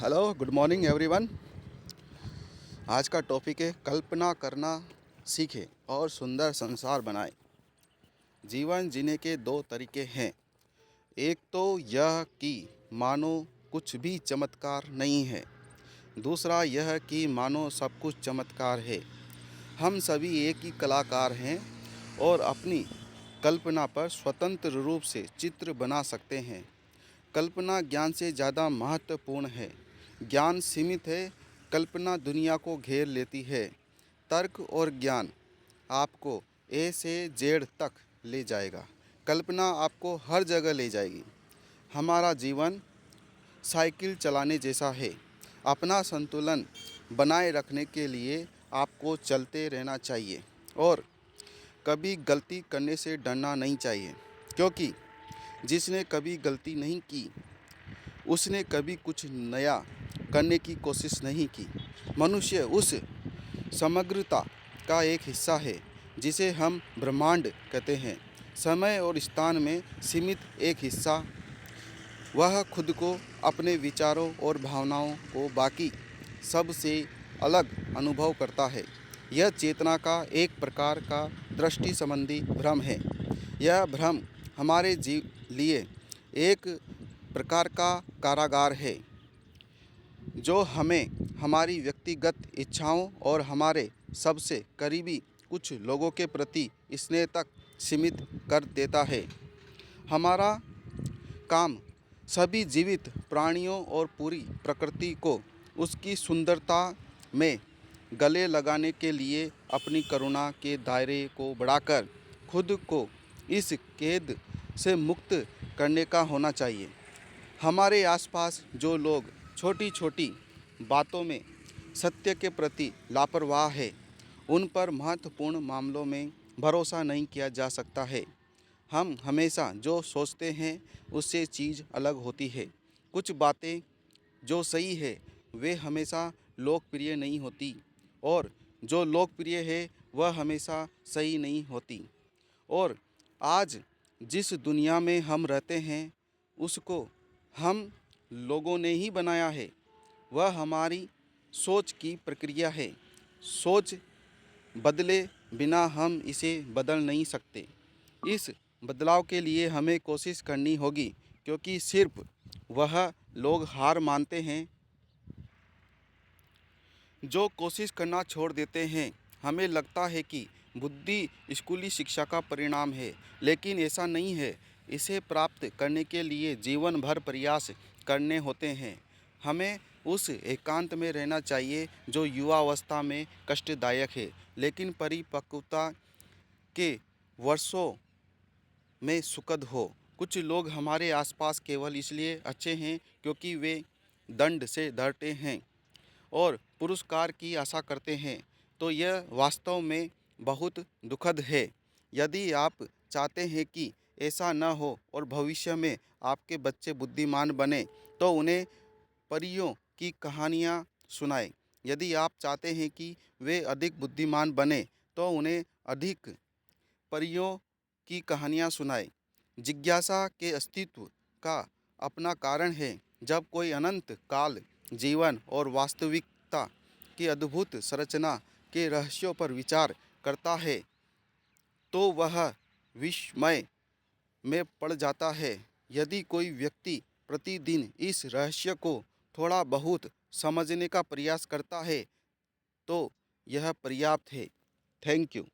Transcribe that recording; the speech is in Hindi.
Hello, good morning everyone. आज का टॉपिक है कल्पना करना सीखें और सुंदर संसार बनाएं। जीवन जीने के दो तरीके हैं। एक तो यह कि मानो कुछ भी चमत्कार नहीं है। दूसरा यह कि मानो सब कुछ चमत्कार है। हम सभी एक ही कलाकार हैं और अपनी कल्पना पर स्वतंत्र रूप से चित्र बना सकते हैं। कल्पना ज्ञान से ज़्यादा महत्वपूर्ण है। ज्ञान सीमित है, कल्पना दुनिया को घेर लेती है। तर्क और ज्ञान आपको ए से जेड तक ले जाएगा, कल्पना आपको हर जगह ले जाएगी। हमारा जीवन साइकिल चलाने जैसा है। अपना संतुलन बनाए रखने के लिए आपको चलते रहना चाहिए और कभी गलती करने से डरना नहीं चाहिए, क्योंकि जिसने कभी गलती नहीं की उसने कभी कुछ नया करने की कोशिश नहीं की। मनुष्य उस समग्रता का एक हिस्सा है जिसे हम ब्रह्मांड कहते हैं। समय और स्थान में सीमित एक हिस्सा। वह खुद को, अपने विचारों और भावनाओं को बाकी सब से अलग अनुभव करता है। यह चेतना का एक प्रकार का दृष्टि संबंधी भ्रम है। यह भ्रम हमारे लिए एक प्रकार का कारागार है जो हमें हमारी व्यक्तिगत इच्छाओं और हमारे सबसे करीबी कुछ लोगों के प्रति स्नेह तक सीमित कर देता है। हमारा काम सभी जीवित प्राणियों और पूरी प्रकृति को उसकी सुंदरता में गले लगाने के लिए अपनी करुणा के दायरे को बढ़ाकर खुद को इस कैद से मुक्त करने का होना चाहिए। हमारे आसपास जो लोग छोटी छोटी बातों में सत्य के प्रति लापरवाह है, उन पर महत्वपूर्ण मामलों में भरोसा नहीं किया जा सकता है। हम हमेशा जो सोचते हैं उससे चीज़ अलग होती है। कुछ बातें जो सही है वे हमेशा लोकप्रिय नहीं होती, और जो लोकप्रिय है वह हमेशा सही नहीं होती। और आज जिस दुनिया में हम रहते हैं उसको हम लोगों ने ही बनाया है। वह हमारी सोच की प्रक्रिया है। सोच बदले बिना हम इसे बदल नहीं सकते। इस बदलाव के लिए हमें कोशिश करनी होगी, क्योंकि सिर्फ वह लोग हार मानते हैं जो कोशिश करना छोड़ देते हैं। हमें लगता है कि बुद्धि स्कूली शिक्षा का परिणाम है, लेकिन ऐसा नहीं है। इसे प्राप्त करने के लिए जीवन भर प्रयास करने होते हैं। हमें उस एकांत में रहना चाहिए जो युवावस्था में कष्टदायक है, लेकिन परिपक्वता के वर्षों में सुखद हो। कुछ लोग हमारे आसपास केवल इसलिए अच्छे हैं क्योंकि वे दंड से डरते हैं और पुरस्कार की आशा करते हैं, तो यह वास्तव में बहुत दुखद है। यदि आप चाहते हैं कि ऐसा न हो और भविष्य में आपके बच्चे बुद्धिमान बने, तो उन्हें परियों की कहानियाँ सुनाएं। यदि आप चाहते हैं कि वे अधिक बुद्धिमान बने, तो उन्हें अधिक परियों की कहानियाँ सुनाएं। जिज्ञासा के अस्तित्व का अपना कारण है। जब कोई अनंत काल जीवन और वास्तविकता की अद्भुत संरचना के रहस्यों पर विचार करता है, तो वह विस्मय में पड़ जाता है। यदि कोई व्यक्ति प्रतिदिन इस रहस्य को थोड़ा बहुत समझने का प्रयास करता है, तो यह पर्याप्त है। Thank you.